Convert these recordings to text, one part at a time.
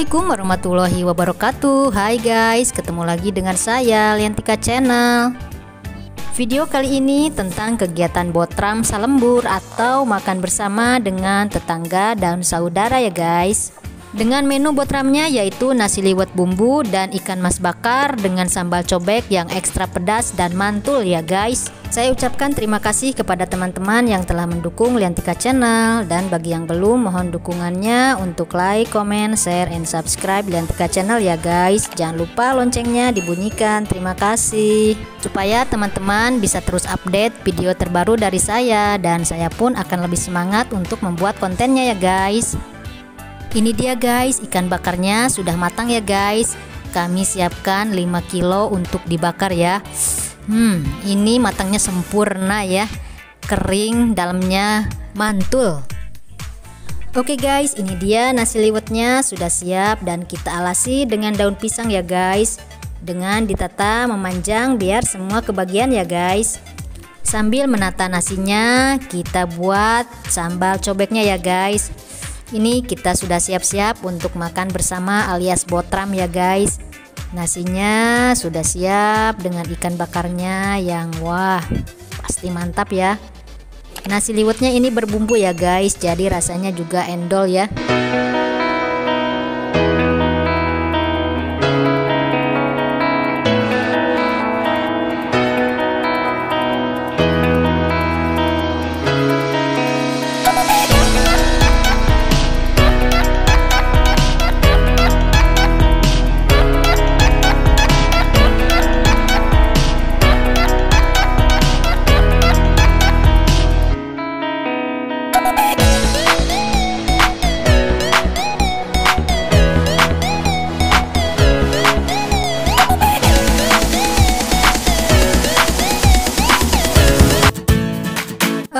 Assalamualaikum warahmatullahi wabarakatuh. Hai guys, ketemu lagi dengan saya Liantika Channel. Video kali ini tentang kegiatan botram salembur atau makan bersama dengan tetangga dan saudara ya guys. Dengan menu botramnya yaitu nasi liwet bumbu dan ikan mas bakar dengan sambal cobek yang ekstra pedas dan mantul ya guys. Saya ucapkan terima kasih kepada teman-teman yang telah mendukung Liantika Channel, dan bagi yang belum mohon dukungannya untuk like, comment, share, and subscribe Liantika Channel ya guys. Jangan lupa loncengnya dibunyikan. Terima kasih supaya teman-teman bisa terus update video terbaru dari saya, dan saya pun akan lebih semangat untuk membuat kontennya ya guys. Ini dia guys, ikan bakarnya sudah matang ya guys. Kami siapkan 5 kilo untuk dibakar ya. Ini matangnya sempurna ya, kering, dalamnya mantul. Oke guys, ini dia nasi liwetnya sudah siap dan kita alasi dengan daun pisang ya guys, dengan ditata memanjang biar semua kebagian ya guys. Sambil menata nasinya, kita buat sambal cobeknya ya guys. Ini kita sudah siap-siap untuk makan bersama alias botram ya guys. Nasinya sudah siap dengan ikan bakarnya yang wah pasti mantap ya. Nasi liwetnya ini berbumbu ya guys, jadi rasanya juga endol ya.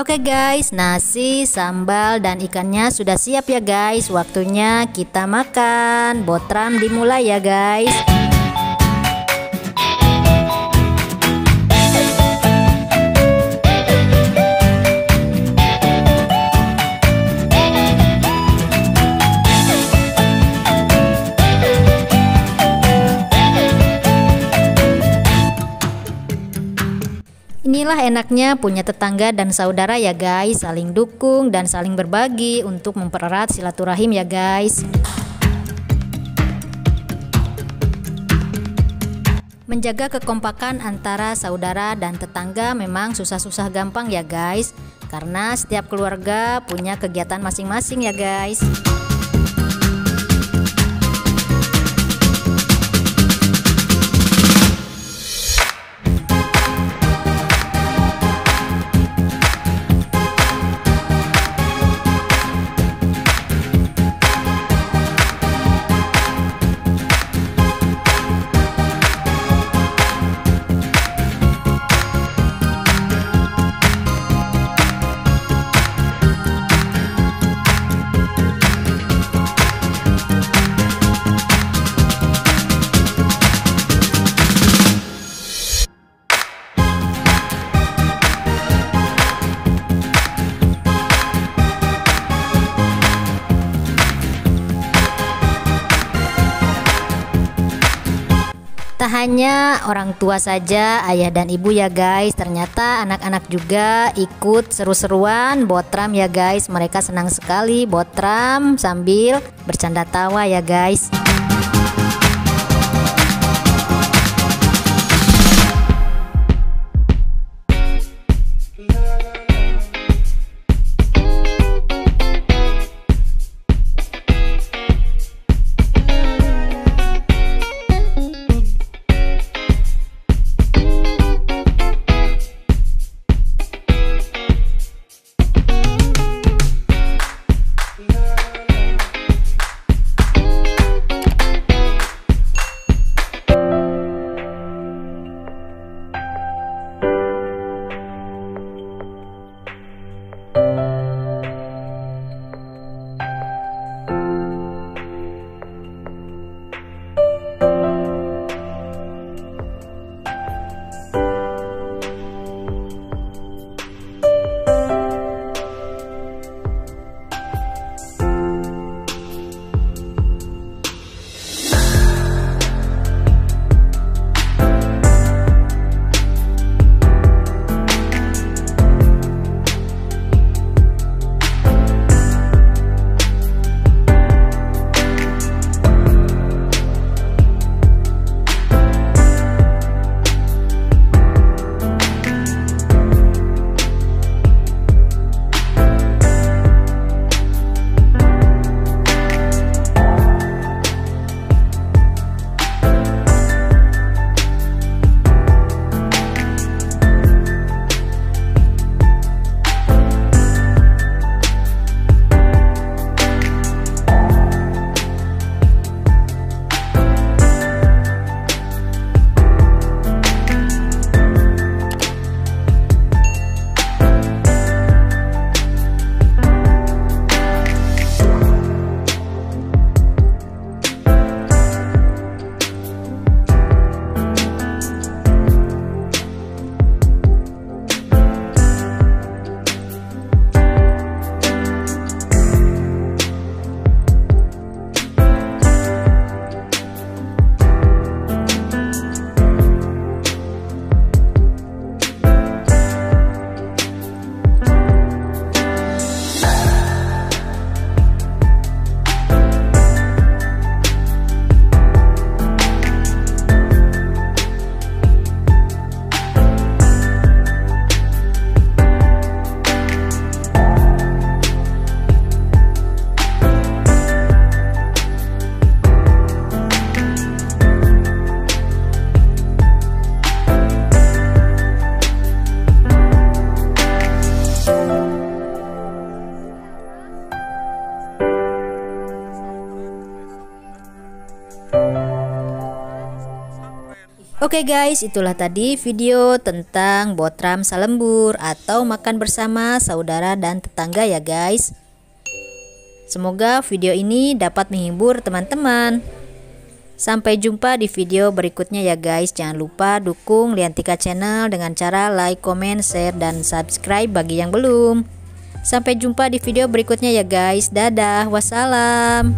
Oke guys, nasi, sambal, dan ikannya sudah siap ya guys. Waktunya kita makan. Botram dimulai ya guys. Inilah enaknya punya tetangga dan saudara ya guys, saling dukung dan saling berbagi untuk mempererat silaturahim ya guys. Menjaga kekompakan antara saudara dan tetangga memang susah-susah gampang ya guys, karena setiap keluarga punya kegiatan masing-masing ya guys. Tak hanya orang tua saja, ayah dan ibu ya guys, ternyata anak-anak juga ikut seru-seruan botram ya guys. Mereka senang sekali botram sambil bercanda tawa ya guys. Oke guys, itulah tadi video tentang botram salembur atau makan bersama saudara dan tetangga ya guys. Semoga video ini dapat menghibur teman-teman. Sampai jumpa di video berikutnya ya guys. Jangan lupa dukung Liantika Channel dengan cara like, comment, share, dan subscribe bagi yang belum. Sampai jumpa di video berikutnya ya guys. Dadah, wassalam.